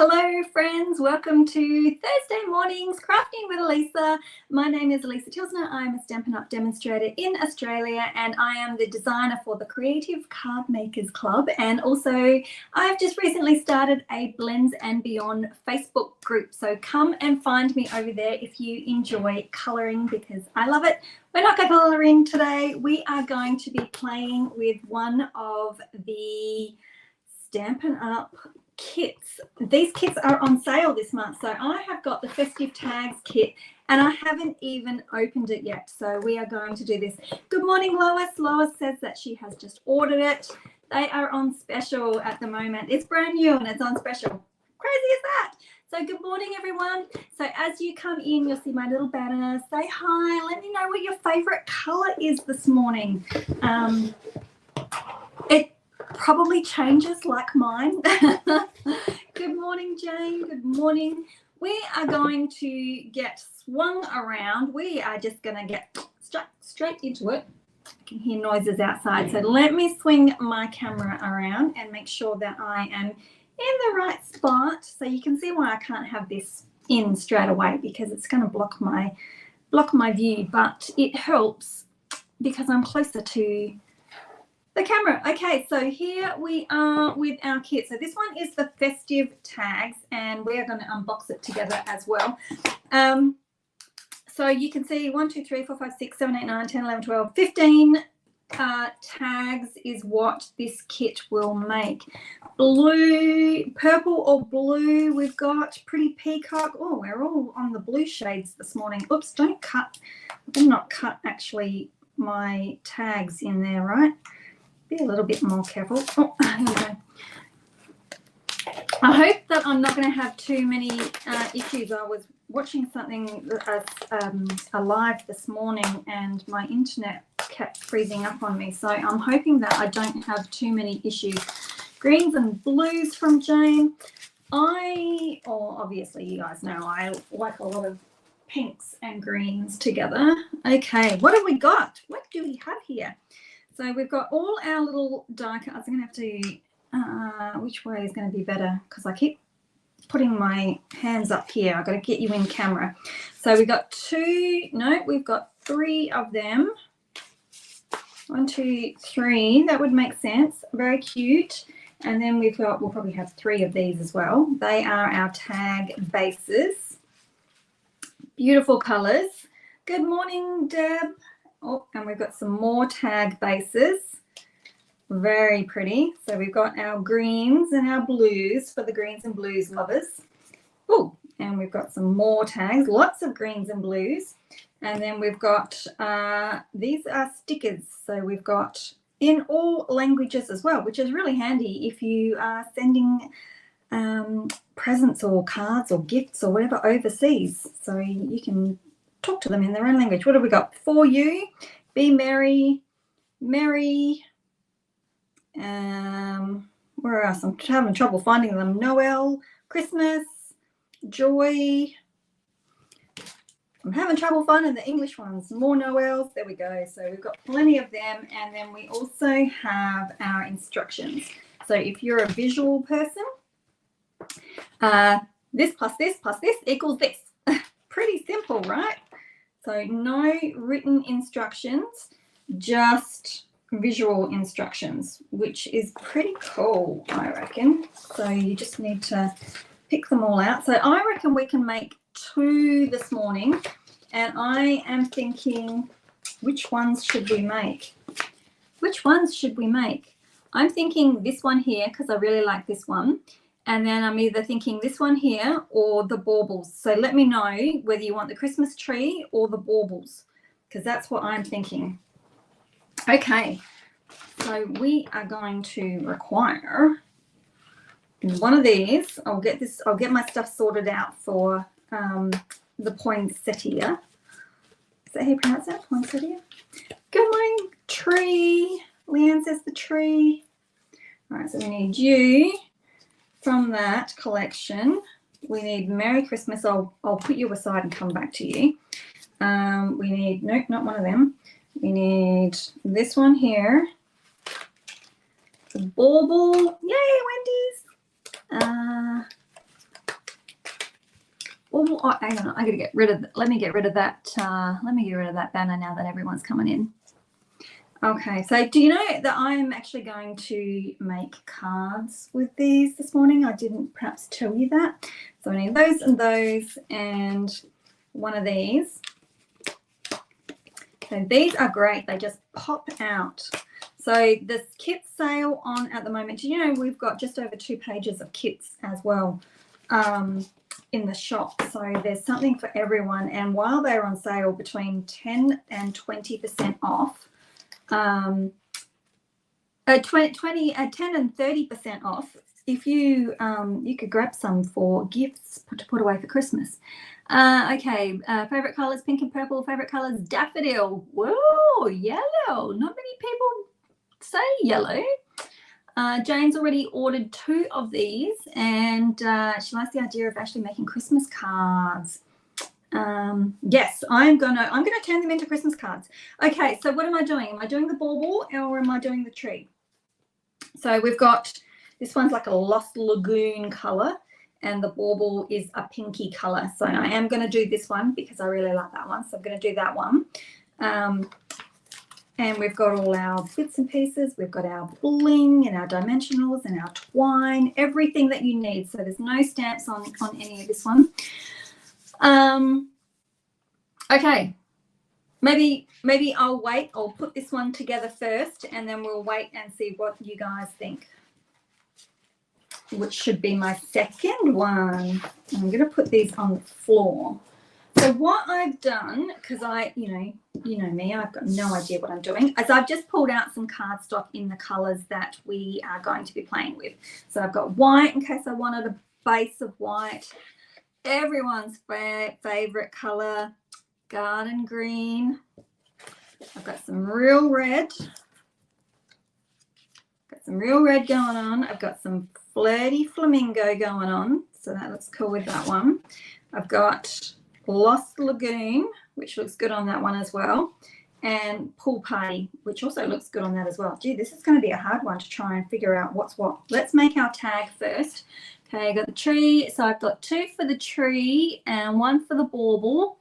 Hello friends, welcome to Thursday mornings Crafting with Alisa. My name is Alisa Tilsner. I'm a Stampin' Up demonstrator in Australia and I am the designer for the Creative Card Makers Club, and also I've just recently started a Blends and Beyond Facebook group, so come and find me over there if you enjoy colouring because I love it. We're not going to colouring today. We are going to be playing with one of the Stampin' Up kits. These kits are on sale this month, so I have got the Festive Tags kit and I haven't even opened it yet, so we are going to do this. Good morning, Lois. Lois says that she has just ordered it. They are on special at the moment. It's brand new and it's on special. Crazy is that? So good morning, everyone. So as you come in, you'll see my little banner. Say hi. Let me know what your favorite color is this morning. It probably changes like mine. Good morning, Jane. Good morning. We are going to get swung around. We are just going to get straight into it. I can hear noises outside, so let me swing my camera around and make sure that I am in the right spot, so you can see why I can't have this in straight away because it's going to block my view, but it helps because I'm closer to the camera. Okay, so here we are with our kit. So this one is the Festive Tags and we are going to unbox it together as well. So you can see 1, 2, 3, 4, 5, 6, 7, 8, 9, 10, 11, 12, 15 tags is what this kit will make. Blue, purple or blue, we've got pretty peacock. Oh, we're all on the blue shades this morning. Oops, don't cut. I did not cut actually my tags in there, right? Be a little bit more careful. Oh, here we go. I hope that I'm not going to have too many issues. I was watching something live this morning and my internet kept freezing up on me. So I'm hoping that I don't have too many issues. Greens and blues from Jane. Obviously you guys know I like a lot of pinks and greens together. Okay, what have we got? What do we have here? So we've got all our little die cuts. I'm going to have to, which way is going to be better? Because I keep putting my hands up here. I've got to get you in camera. So we've got we've got 3 of them. 1, 2, 3. That would make sense. Very cute. And then we'll probably have 3 of these as well. They are our tag bases. Beautiful colors. Good morning, Deb. Oh, and we've got some more tag bases. Very pretty. So we've got our greens and our blues for the greens and blues lovers. Oh, and we've got some more tags, lots of greens and blues. And then we've got, these are stickers. So we've got in all languages as well, which is really handy if you are sending presents or cards or gifts or whatever overseas. So you can talk to them in their own language. What have we got? For you, be merry, merry. Where else? I'm having trouble finding them. Noel, Christmas, joy. I'm having trouble finding the English ones. More Noels. There we go. So we've got plenty of them. And then we also have our instructions. So if you're a visual person, this plus this plus this equals this. Pretty simple, right? So no written instructions, just visual instructions, which is pretty cool, I reckon. So you just need to pick them all out. So I reckon we can make 2 this morning, and I am thinking, which ones should we make? Which ones should we make? I'm thinking this one here because I really like this one. And then I'm either thinking this one here or the baubles. So let me know whether you want the Christmas tree or the baubles, because that's what I'm thinking. Okay, so we are going to require one of these. I'll get my stuff sorted out for the poinsettia. Is that how you pronounce that? Poinsettia? Good morning, tree. Leanne says the tree. All right, so we need you. From that collection, we need Merry Christmas. I'll put you aside and come back to you. We need, nope, not one of them. We need this one here. The bauble. Yay, Wendy's. Oh, hang on, I gotta get rid of, let me get rid of that banner now that everyone's coming in. Okay, so do you know that I'm actually going to make cards with these this morning? I didn't perhaps tell you that. So I need those and one of these. So these are great. They just pop out. So this kit sale on at the moment, do you know we've got just over 2 pages of kits as well in the shop. So there's something for everyone. And while they're on sale between 10 and 20% off, 10 and 30% off, if you you could grab some for gifts to put away for Christmas. Okay, favorite colors, pink and purple. Favorite colors, daffodil. Whoa, yellow. Not many people say yellow. Jane's already ordered 2 of these, and she likes the idea of actually making Christmas cards. Yes, I'm gonna turn them into Christmas cards. Okay, so what am I doing? Am I doing the bauble or am I doing the tree? So we've got, this one's like a Lost Lagoon color, and the bauble is a pinky color. So I am going to do this one because I really like that one. So I'm going to do that one. And we've got all our bits and pieces. We've got our bling and our dimensionals and our twine, everything that you need. So there's no stamps on any of this one. Okay, maybe I'll wait. I'll put this one together first, and then we'll wait and see what you guys think, which should be my second one. I'm going to put these on the floor. So what I've done, because you know me, I've got no idea what I'm doing, is I've just pulled out some cardstock in the colors that we are going to be playing with. So I've got white in case I wanted a base of white. Everyone's favorite color, garden green. I've got some real red. Got some real red going on. I've got some flirty flamingo going on, so that looks cool with that one. I've got Lost Lagoon, which looks good on that one as well, and Pool Party, which also looks good on that as well. Gee, this is going to be a hard one to try and figure out what's what. Let's make our tag first. Okay, I got the tree, so I've got 2 for the tree and 1 for the bauble.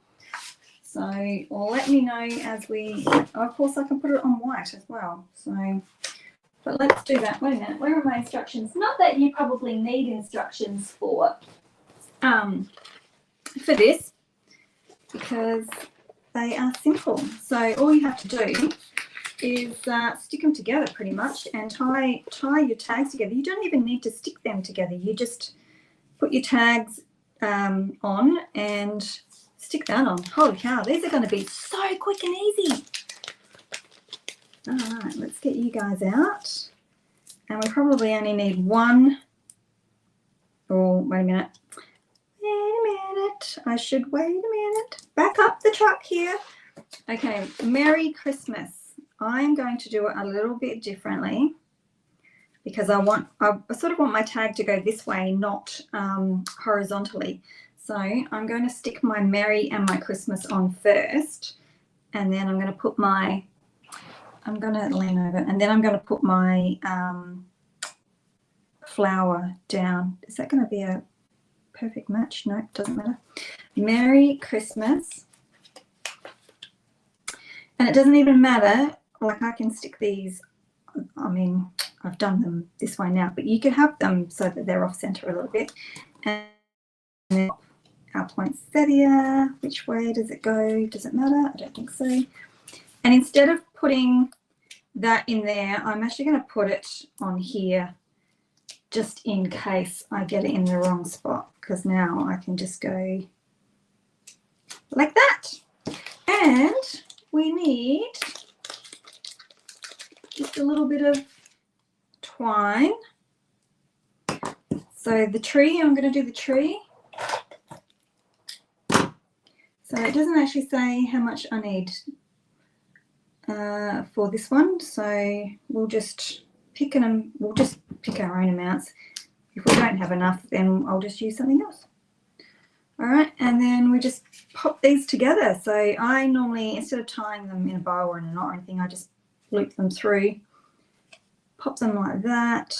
So let me know as we, of course I can put it on white as well. So, but let's do that. Wait a minute, where are my instructions? Not that you probably need instructions for this, because they are simple. So all you have to do is stick them together pretty much and tie your tags together. You don't even need to stick them together. You just put your tags on and stick that on. Holy cow, these are going to be so quick and easy. All right, let's get you guys out. And we probably only need 1. Oh, wait a minute. I should wait a minute. Back up the truck here. Okay, Merry Christmas. I'm going to do it a little bit differently because I sort of want my tag to go this way, not horizontally. So I'm going to stick my Merry and my Christmas on first, and then I'm going to put my, I'm going to lean over, and then I'm going to put my flower down. Is that going to be a perfect match? No, it doesn't matter. Merry Christmas. And it doesn't even matter, like I can stick these, I mean, I've done them this way now, but you can have them so that they're off center a little bit. And then our poinsettia, which way does it go? Does it matter? I don't think so. And instead of putting that in there, I'm actually going to put it on here just in case I get it in the wrong spot, because now I can just go like that. And we need just a little bit of twine. So the tree, I'm going to do the tree. So it doesn't actually say how much I need for this one. So we'll just pick our own amounts. If we don't have enough, then I'll just use something else. All right, and then we just pop these together. So I normally, instead of tying them in a bow or in a knot or anything, I just loop them through, pop them like that.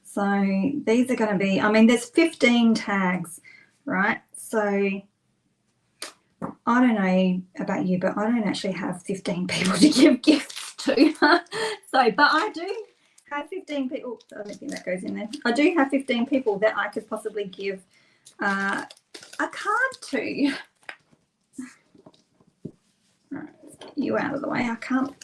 So these are going to be, I mean, there's 15 tags. right? So I don't know about you, but I don't actually have 15 people to give gifts to. So, but I do have 15 people. I don't think that goes in there. I do have 15 people that I could possibly give a card to. Right, let's get you out of the way. I can't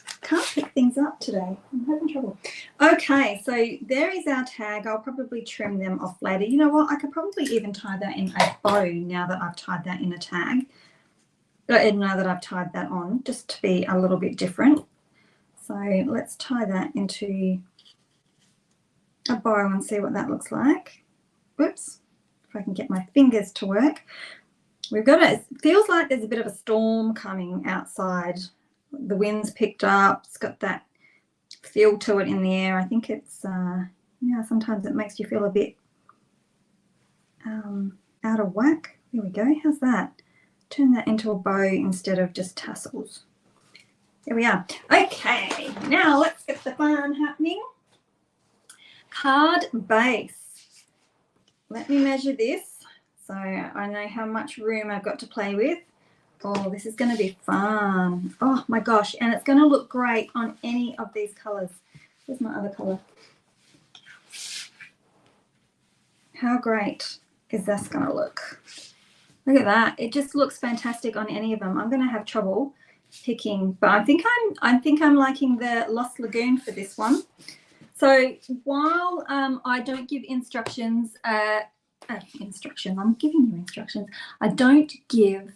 pick things up today. I'm having trouble. Okay, so there is our tag. I'll probably trim them off later. You know what? I could probably even tie that in a bow now that I've tied that in a tag. Now that I've tied that on, just to be a little bit different. So let's tie that into a bow and see what that looks like. Whoops, if I can get my fingers to work. We've got it feels like there's a bit of a storm coming outside. The wind's picked up. It's got that feel to it in the air. I think it's, yeah, sometimes it makes you feel a bit out of whack. There we go. How's that? Turn that into a bow instead of just tassels. There we are. Okay, now let's get the fun happening. Card base. Let me measure this so I know how much room I've got to play with. Oh, this is going to be fun. Oh my gosh, and it's going to look great on any of these colours. Where's my other colour? How great is this going to look? Look at that. It just looks fantastic on any of them. I'm going to have trouble picking, but I think I'm liking the Lost Lagoon for this one. So while I don't give instructions, I'm giving you instructions. I don't give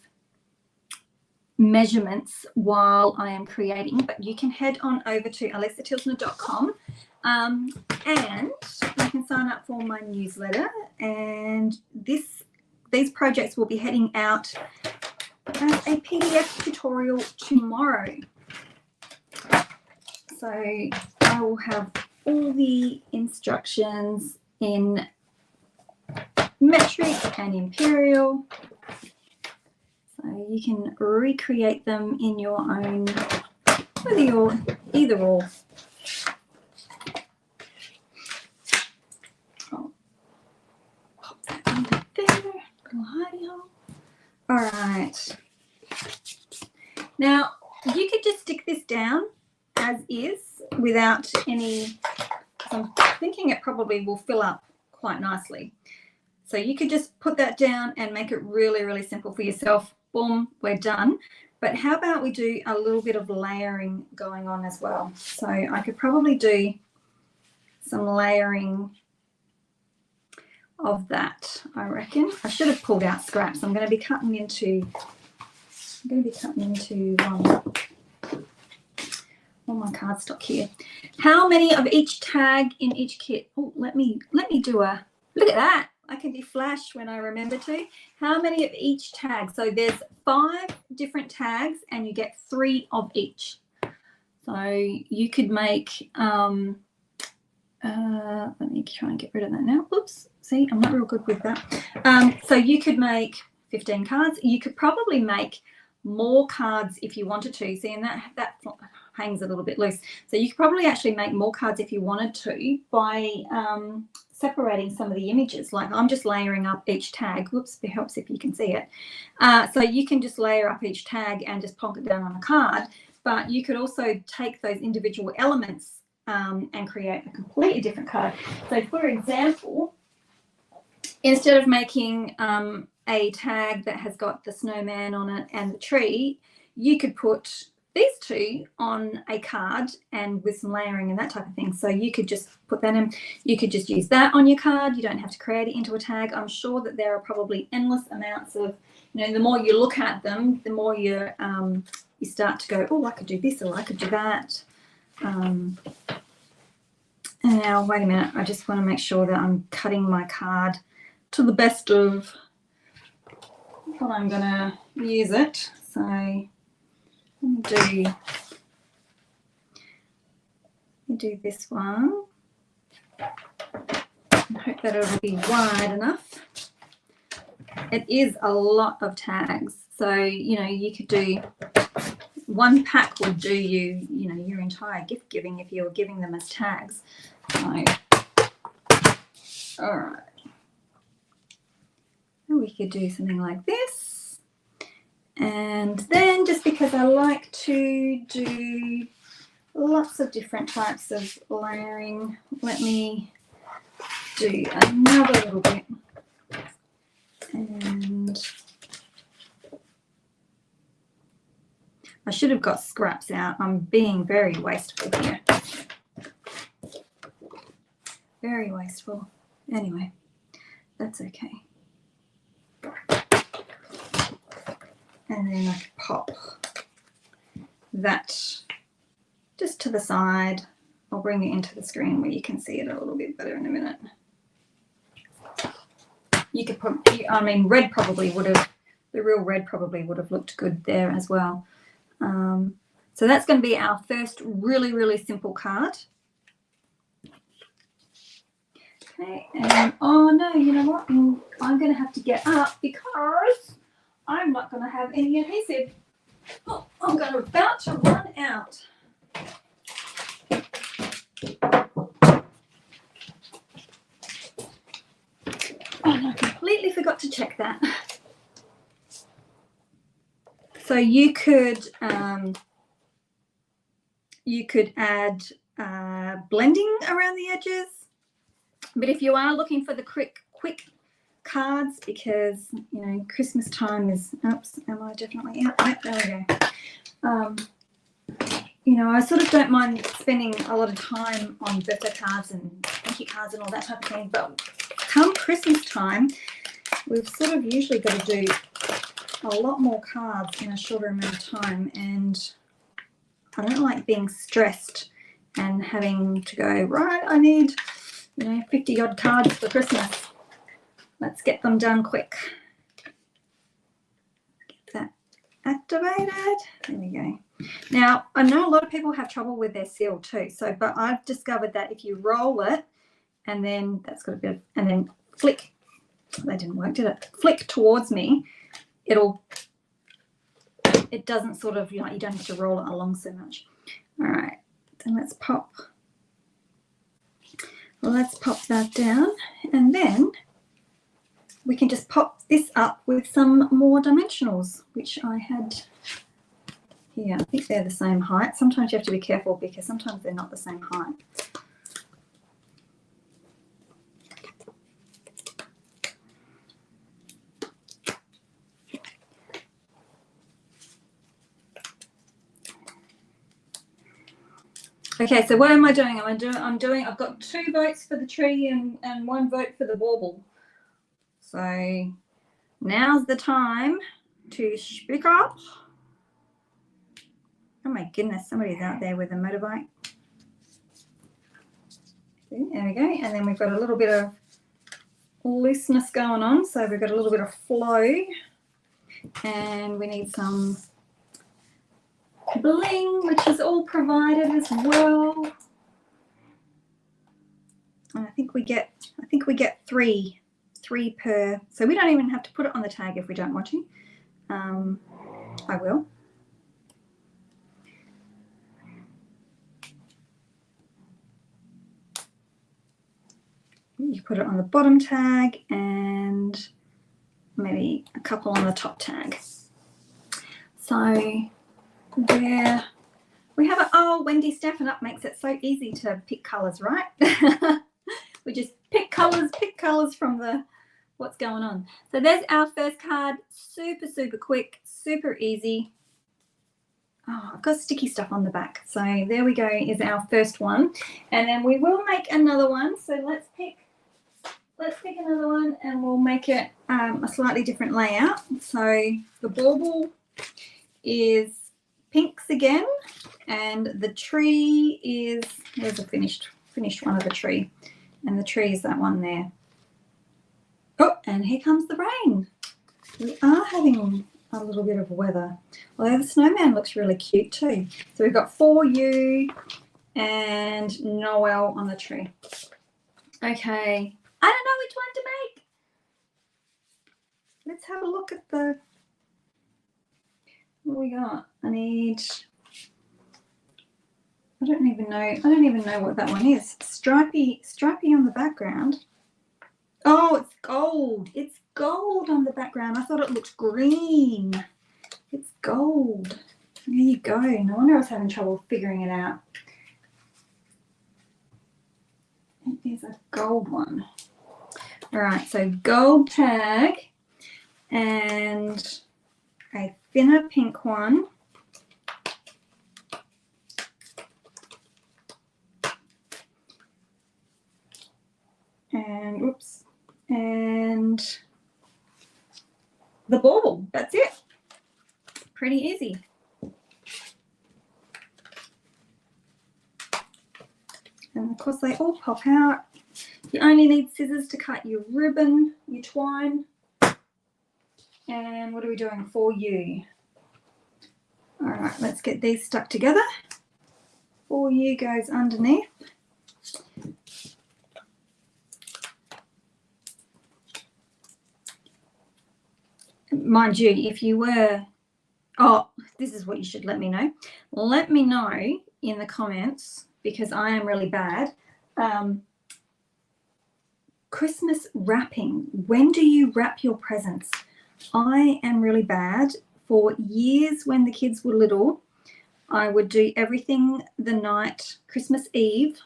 measurements while I am creating, but you can head on over to alisatilsner.com and you can sign up for my newsletter, and these projects will be heading out as a PDF tutorial tomorrow. So I will have all the instructions in metric and imperial, so you can recreate them in your own, whether you're either or. I'll pop that under there, little hidey hole. All right, now you could just stick this down as is without any, I'm thinking it probably will fill up quite nicely. So you could just put that down and make it really, really simple for yourself. Boom, we're done. But how about we do a little bit of layering going on as well? So I could probably do some layering of that, I reckon. I should have pulled out scraps. I'm going to be cutting into all my cardstock here. How many of each tag in each kit? Oh, let me do a, look at that. I can do flash when I remember to. How many of each tag? So there's 5 different tags and you get 3 of each. So you could make, let me try and get rid of that now. Oops, see, I'm not real good with that. So you could make 15 cards. You could probably make more cards if you wanted to. See, and that hangs a little bit loose. So you could probably actually make more cards if you wanted to by separating some of the images. Like I'm just layering up each tag. Whoops, it helps if you can see it. So you can just layer up each tag and just plonk it down on a card. But you could also take those individual elements and create a completely different card. So for example, instead of making a tag that has got the snowman on it and the tree, you could put these 2 on a card and with some layering and that type of thing. So you could just put that in. You could just use that on your card. You don't have to create it into a tag. I'm sure that there are probably endless amounts of, you know, the more you look at them, the more you start to go, oh, I could do this or I could do that. Now, wait a minute. I just want to make sure that I'm cutting my card to the best of what I'm going to use it. So let me do this one. I hope that it'll be wide enough. It is a lot of tags. So, you know, you could do, one pack would do you, you know, your entire gift giving if you were giving them as tags. So, all right. There we could do something like this. And then just because I like to do lots of different types of layering, let me do another little bit. And I should have got scraps out. I'm being very wasteful here. Very wasteful. Anyway, that's okay. And then I can pop that just to the side. I'll bring it into the screen where you can see it a little bit better in a minute. You could put, I mean, red probably would have, the real red probably would have looked good there as well. So that's going to be our first really, really simple card. Okay, and oh no, you know what? I'm going to have to get up because I'm not going to have any adhesive. Oh, I'm going to about to run out. Oh, and I completely forgot to check that. So you could add blending around the edges, but if you are looking for the quick cards, because you know Christmas time is, oops, am I definitely out? Yep, there we go. You know, I sort of don't mind spending a lot of time on birthday cards and thank you cards and all that type of thing, but come Christmas time, we've sort of usually got to do a lot more cards in a shorter amount of time, and I don't like being stressed and having to go, right, I need, you know, 50 odd cards for Christmas. Let's get them done quick. Get that activated. There we go. Now, I know a lot of people have trouble with their seal too, so, but I've discovered that if you roll it and then that's got a bit of, and then flick, that didn't work, did it? Flick towards me, it doesn't sort of, you know, you don't have to roll it along so much. All right, then let's pop that down, and then we can just pop this up with some more dimensionals, which I had here. I think they're the same height. Sometimes you have to be careful because sometimes they're not the same height. Okay, so what am I doing? I've got 2 votes for the tree and 1 vote for the bauble. So now's the time to speak up. Oh my goodness, somebody's out there with a motorbike. There we go. And then we've got a little bit of looseness going on. So we've got a little bit of flow. And we need some bling, which is all provided as well. And I think we get 3 per, so we don't even have to put it on the tag if we don't want to. I will. You put it on the bottom tag and maybe a couple on the top tag. So there we have it. Oh, Wendy, Stampin' Up makes it so easy to pick colours, right? We just pick colours from the what's going on. So there's our first card. Super, super quick, super easy. Oh, I've got sticky stuff on the back. So there we go, is our first one. And then we will make another one. So let's pick another one and we'll make it a slightly different layout. So the bauble is pinks again, and the tree is, there's a finished one of the tree, and the tree is that one there. Oh, and here comes the rain. We are having a little bit of weather, although the snowman looks really cute too. So we've got For You and Noel on the tree. Okay, I don't know which one to make. Let's have a look at the, what we got. I don't even know what that one is. Stripy on the background. Oh, it's gold. It's gold on the background. I thought it looked green. It's gold. There you go. No wonder I was having trouble figuring it out. It is a gold one. All right, so gold tag and a thinner pink one. And oops, and the bauble. That's it. Pretty easy. And of course they all pop out. You only need scissors to cut your ribbon, your twine. And what are we doing for you? All right, let's get these stuck together. For you goes underneath. Mind you, if you were, oh, this is what you should let me know. Let me know in the comments, because I am really bad. Christmas wrapping. When do you wrap your presents? I am really bad. For years when the kids were little, I would do everything the night, Christmas Eve,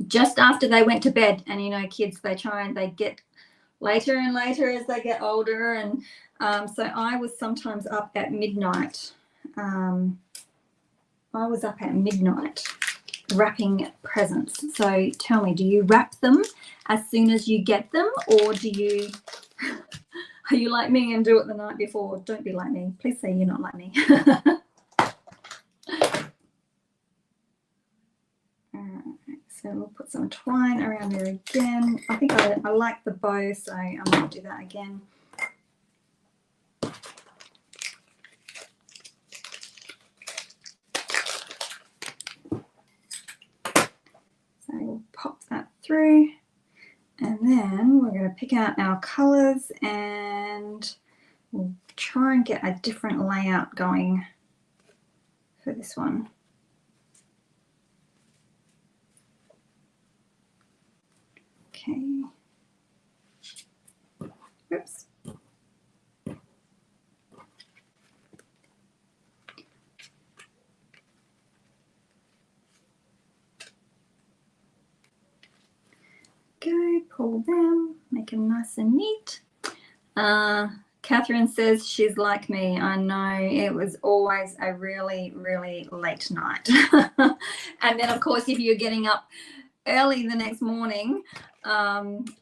just after they went to bed. And you know, kids, they get later and later as they get older, and so I was sometimes up at midnight. I was up at midnight wrapping presents. So tell me, do you wrap them as soon as you get them, or do you are you like me and do it the night before? Don't be like me. Please say you're not like me. So we'll put some twine around there again. I think I like the bow, so I'm going to do that again. So we'll pop that through. And then we're going to pick out our colours and we'll try and get a different layout going for this one. Okay. Oops. Go, pull them, make them nice and neat. Catherine says she's like me. I know, it was always a really, really late night. And then, of course, if you're getting up early the next morning,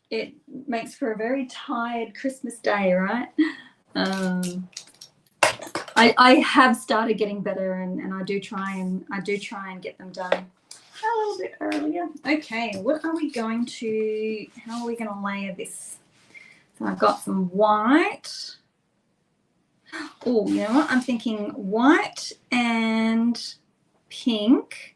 it makes for a very tired Christmas day, right? I have started getting better, and I do try and get them done a little bit earlier. Okay, what are we going to, how are we going to layer this? So I've got some white. Oh, you know what? I'm thinking white and pink,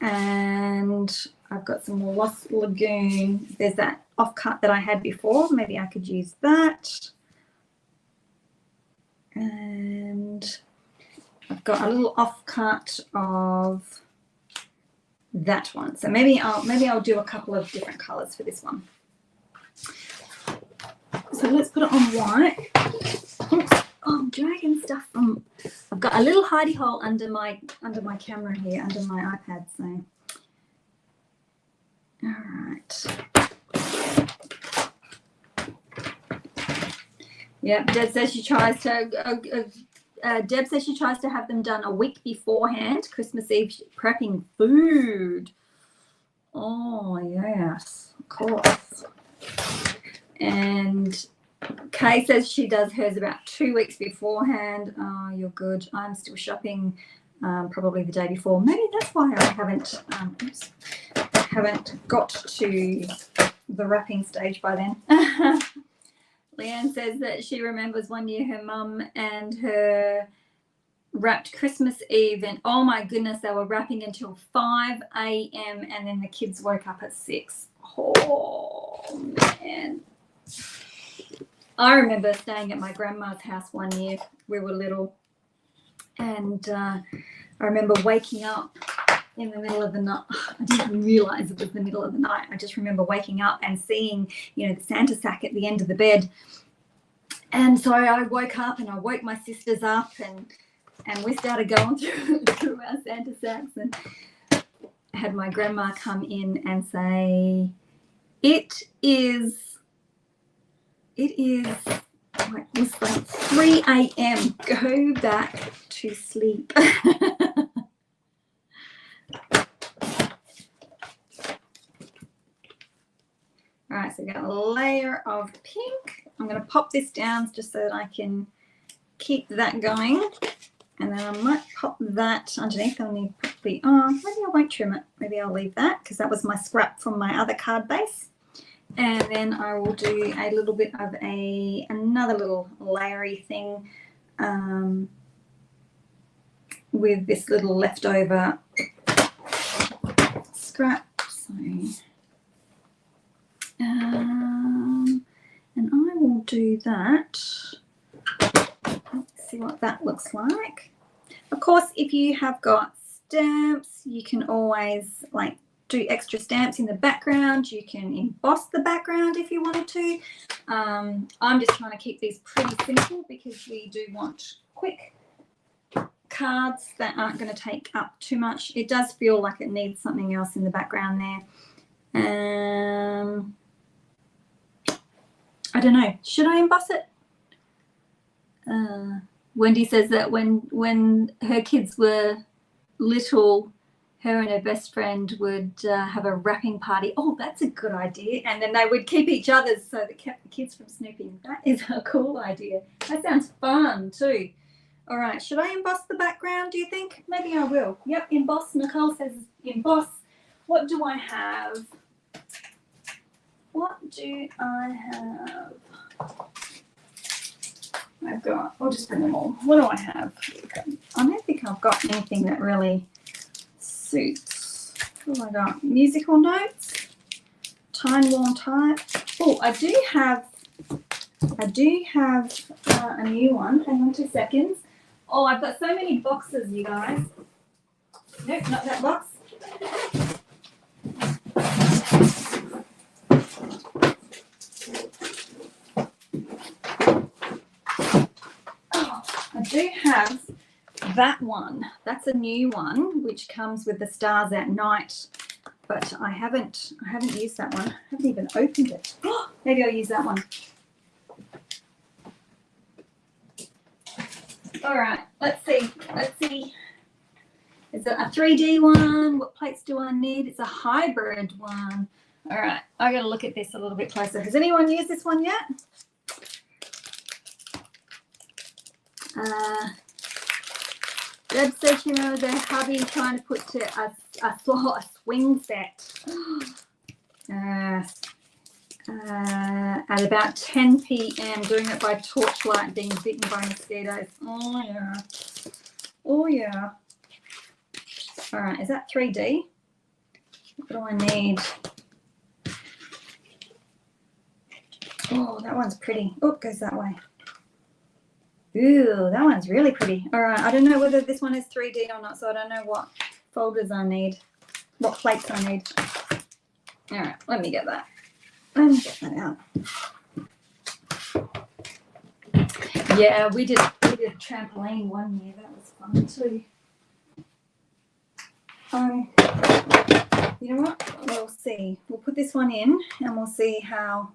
and I've got some more Lost Lagoon. There's that offcut that I had before. Maybe I could use that. And I've got a little offcut of that one. So maybe I'll do a couple of different colors for this one. So let's put it on white. Oops. Oh, I'm dragging stuff from. I've got a little hidey hole under my camera here, under my iPad. So, all right. Yeah, Deb says she tries to. Deb says she tries to have them done a week beforehand. Christmas Eve prepping food. Oh yes, of course. And Kay says she does hers about 2 weeks beforehand. Oh, you're good. I'm still shopping probably the day before. Maybe that's why I haven't got to the wrapping stage by then. Leanne says that she remembers one year her mum and her wrapped Christmas Eve, and oh my goodness, they were wrapping until 5 a.m. and then the kids woke up at 6. Oh man. I remember staying at my grandma's house one year. We were little, and I remember waking up in the middle of the night. I didn't realize it was the middle of the night. I just remember waking up and seeing, you know, the Santa sack at the end of the bed. And so I woke up and I woke my sisters up and we started going through our Santa sacks, and had my grandma come in and say, it was like 3 a.m. Go back to sleep. All right, so we've got a layer of pink. I'm going to pop this down just so that I can keep that going. And then I might pop that underneath. I'll need probably, maybe I won't trim it. Maybe I'll leave that because that was my scrap from my other card base. And then I will do a little bit of another little layery thing with this little leftover scrap. So, and I will do that. Let's see what that looks like. Of course, if you have got stamps, you can always like do extra stamps in the background. You can emboss the background if you wanted to. I'm just trying to keep these pretty simple because we do want quick cards that aren't going to take up too much. It does feel like it needs something else in the background there. I don't know. Should I emboss it? Wendy says that when her kids were little, her and her best friend would have a wrapping party. Oh, that's a good idea. And then they would keep each other's so that kept the kids from snooping. That is a cool idea. That sounds fun too. All right, should I emboss the background, do you think? Maybe I will. Yep, emboss. Nicole says emboss. What do I have? What do I have? I've got, I'll just bring them all. What do I have? I don't think I've got anything that really suits. What have I got? Musical notes, time worn type. Oh, I do have a new one. Hang on 2 seconds. Oh, I've got so many boxes, you guys. Nope, not that box. I do have that one. That's a new one, which comes with the stars at night. But I haven't used that one. I haven't even opened it. Oh, maybe I'll use that one. All right, let's see. Is it a 3D one? What plates do I need? It's a hybrid one. All right, I got to look at this a little bit closer. Has anyone used this one yet? Deb said she remembers her hubby trying to put to a swing set at about 10 p.m. doing it by torchlight, being bitten by mosquitoes. Oh yeah. Oh yeah. All right, is that 3D? What do I need? Oh, that one's pretty. Oh, it goes that way. Ooh, that one's really pretty. All right, I don't know whether this one is 3D or not, so I don't know what folders I need, what plates I need. All right, let me get that. Let me get that out. Yeah, we did trampoline one year. That was fun too. You know what? We'll see. We'll put this one in and we'll see how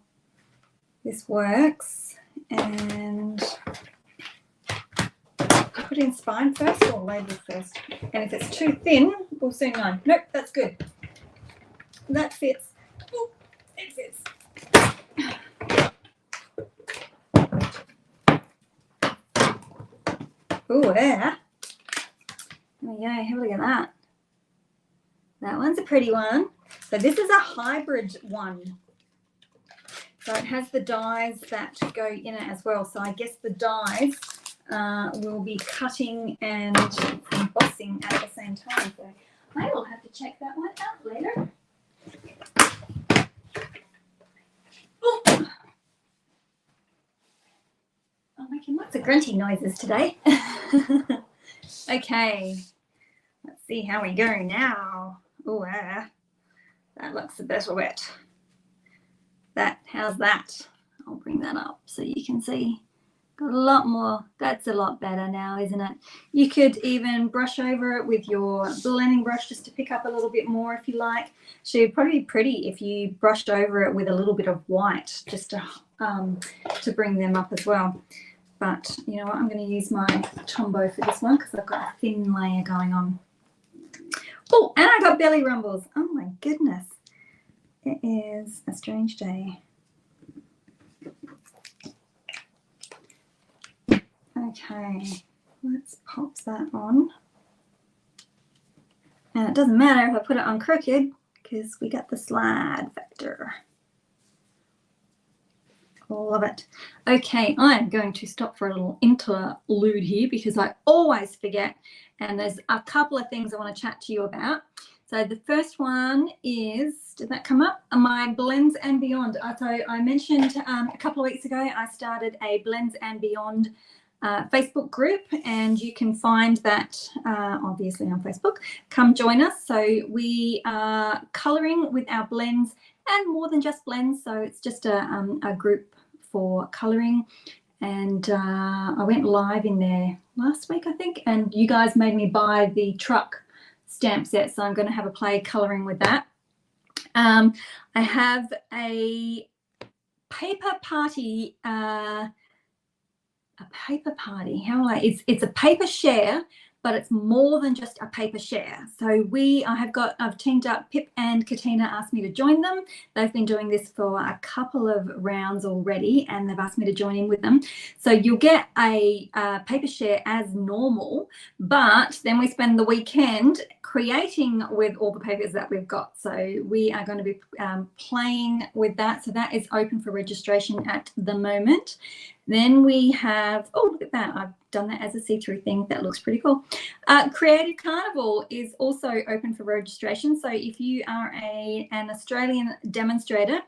this works. And put in spine first or label first. And if it's too thin, we'll soon know. Nope, that's good. That fits. Ooh, it fits. Ooh, there. There we go. Have a look at that. That one's a pretty one. So this is a hybrid one. So it has the dies that go in it as well. So I guess the dies will be cutting and embossing at the same time. So I will have to check that one out later. Oh, I'm making lots of grunting noises today. Okay, let's see how we go now. Oh, that looks a better wet. How's that? I'll bring that up so you can see. Got a lot more. That's a lot better now, isn't it? You could even brush over it with your blending brush just to pick up a little bit more if you like. So it'd probably be pretty if you brushed over it with a little bit of white just to bring them up as well. But you know what? I'm going to use my Tombow for this one because I've got a thin layer going on. Oh, and I got belly rumbles. Oh my goodness. It is a strange day. Okay, let's pop that on. And it doesn't matter if I put it on crooked because we got the slide factor. Love it. Okay, I'm going to stop for a little interlude here because I always forget. And there's a couple of things I want to chat to you about. So the first one is, did that come up? My Blends and Beyond. So I mentioned a couple of weeks ago, I started a Blends and Beyond Facebook group, and you can find that obviously on Facebook. Come join us. So we are colouring with our blends and more than just blends. So it's just a group for colouring. And I went live in there last week, I think, and you guys made me buy the truck stamp set. So I'm going to have a play colouring with that. I have a paper party. It's a paper share, but it's more than just a paper share. So I've teamed up. Pip and Katina asked me to join them. They've been doing this for a couple of rounds already, and they've asked me to join in with them. So you'll get a paper share as normal, but then we spend the weekend creating with all the papers that we've got. So we are going to be playing with that. So that is open for registration at the moment. Then we have, oh, look at that. I've done that as a see-through thing. That looks pretty cool. Creative Carnival is also open for registration. So if you are an Australian demonstrator,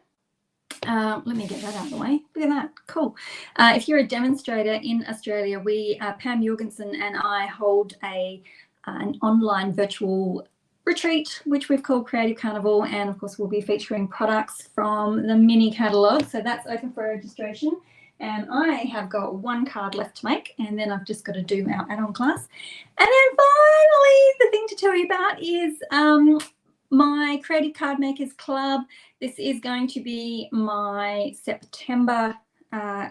let me get that out of the way. Look at that. Cool. If you're a demonstrator in Australia, Pam Jorgensen and I hold an online virtual retreat, which we've called Creative Carnival. And of course, we'll be featuring products from the mini catalogue. So that's open for registration. And I have got one card left to make, and then I've just got to do our add-on class. And then finally, the thing to tell you about is my Creative Card Makers Club. This is going to be my September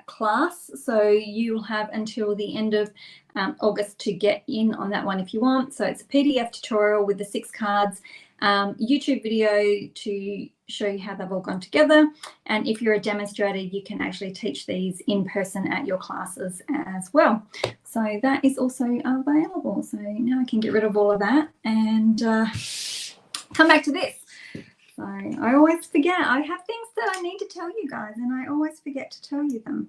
class, so you'll have until the end of August to get in on that one if you want. So it's a PDF tutorial with the 6 cards, YouTube video to show you how they've all gone together, and if you're a demonstrator, you can actually teach these in person at your classes as well. So that is also available. So now I can get rid of all of that and come back to this. So I always forget. I have things that I need to tell you guys, and I always forget to tell you them.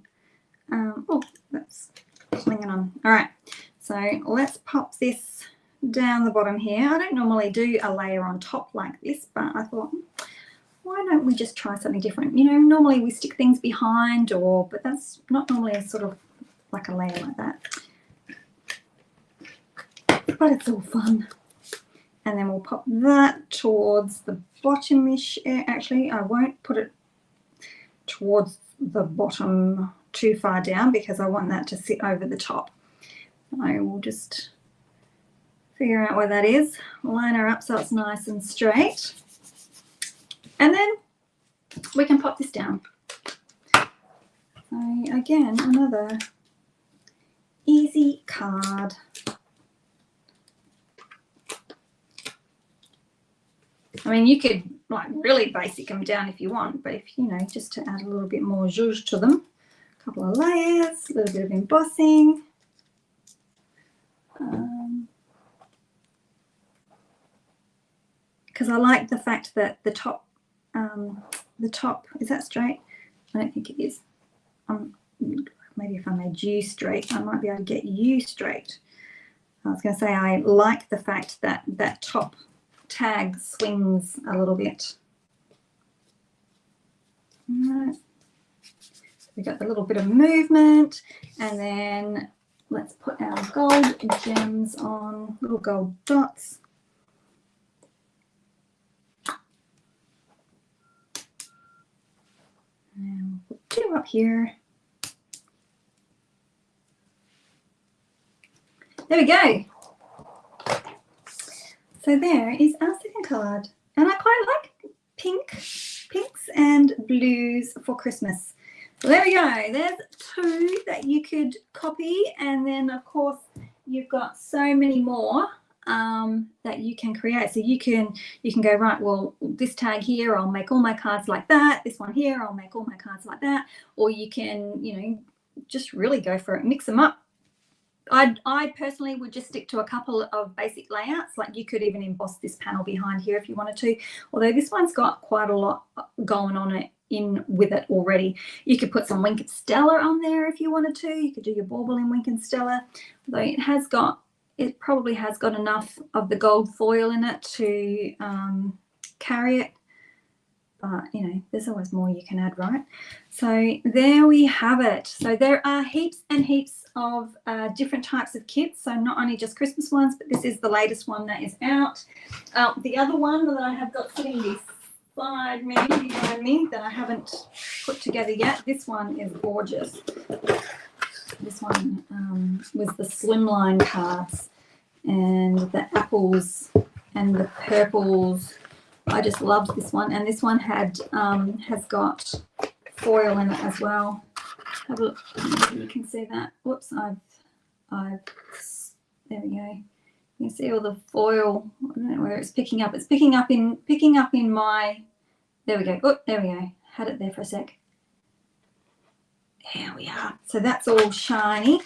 Oh, that's clinging on. All right, so let's pop this down the bottom here. I don't normally do a layer on top like this, but I thought, why don't we just try something different? You know, normally we stick things behind, but that's not normally a sort of like a layer like that. But it's all fun. And then we'll pop that towards the bottom-ish. Actually, I won't put it towards the bottom too far down because I want that to sit over the top. I will just figure out where that is, line her up so it's nice and straight. And then we can pop this down. So again, another easy card. I mean, you could like really basic them down if you want, but if you know, just to add a little bit more zhuzh to them, a couple of layers, a little bit of embossing. Because I like the fact that the top, is that straight? I don't think it is. Maybe if I made you straight, I might be able to get you straight. I was going to say I like the fact that that top tag swings a little bit. All right. So we got the little bit of movement, and then let's put our gold gems on, little gold dots. do up here. There we go. So there is our second card. And I quite like pinks and blues for Christmas. So there we go. There's 2 that you could copy. And then, of course, you've got so many more that you can create. So you can go, right, well, this tag here, I'll make all my cards like that. This one here, I'll make all my cards like that. Or you can, you know, just really go for it, mix them up. I personally would just stick to a couple of basic layouts. Like you could even emboss this panel behind here if you wanted to, although this one's got quite a lot going on it with it already. You could put some Wink and Stella on there if you wanted to. You could do your bauble in Wink and Stella, although it probably has got enough of the gold foil in it to carry it. But, you know, there's always more you can add, right? So there we have it. So there are heaps and heaps of different types of kits. So not only just Christmas ones, but this is the latest one that is out. The other one that I have got sitting beside me, behind me, that I haven't put together yet, this one is gorgeous. This one was the slimline cards and the apples and the purples. I just loved this one, and this one has got foil in it as well. Have a look. You can see that. Whoops, there we go. You can see all the foil. I don't know where it's picking up. It's picking up in my. There we go. Oh, there we go. Had it there for a sec. Here we are. So that's all shiny,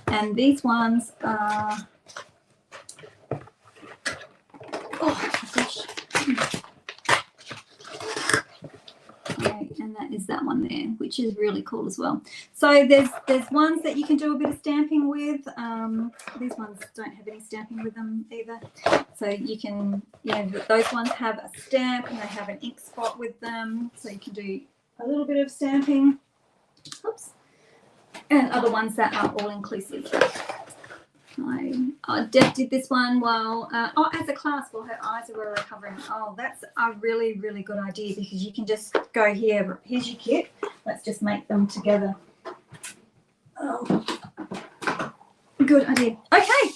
and these ones are. Oh my gosh. And that is that one there, which is really cool as well. So there's ones that you can do a bit of stamping with. These ones don't have any stamping with them either. So you can, you know, those ones have a stamp and they have an ink spot with them. So you can do a little bit of stamping. Oops. And other ones that are all inclusive. Deb did this one while, as a class while her eyes were recovering. Oh, that's a really, really good idea because you can just go here. Here's your kit. Let's just make them together. Oh, good idea. Okay,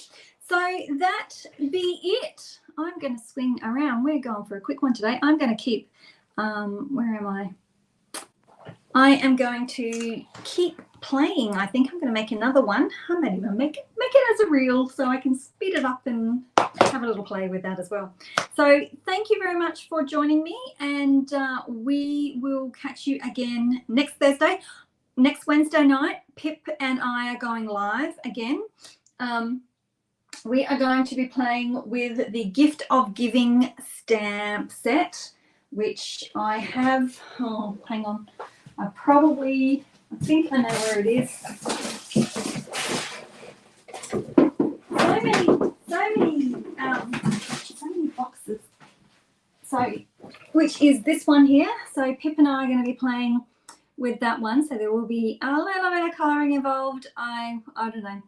so that be it. I'm going to swing around. We're going for a quick one today. I'm going to keep, where am I? I am going to keep playing. I think I'm going to make another one. I might even make it as a reel so I can speed it up and have a little play with that as well. So thank you very much for joining me, and we will catch you again next Thursday. Next Wednesday night, Pip and I are going live again. We are going to be playing with the Gift of Giving stamp set, which I have, oh, hang on. I think I know where it is. So many boxes. So, which is this one here. So Pip and I are going to be playing with that one. So there will be a little bit of colouring involved. I don't know.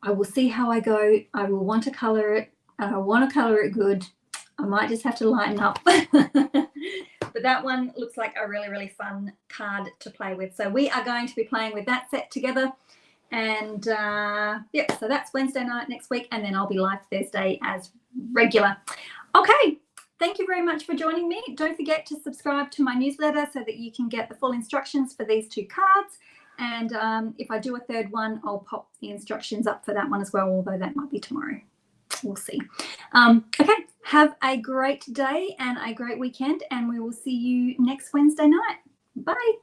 I will see how I go. I will want to colour it, and I want to colour it good. I might just have to lighten up. But that one looks like a really, really fun card to play with. So we are going to be playing with that set together. And so that's Wednesday night next week. And then I'll be live Thursday as regular. Okay. Thank you very much for joining me. Don't forget to subscribe to my newsletter so that you can get the full instructions for these 2 cards. And if I do a third one, I'll pop the instructions up for that one as well, although that might be tomorrow. We'll see. Okay, have a great day and a great weekend, and we will see you next Wednesday night. Bye.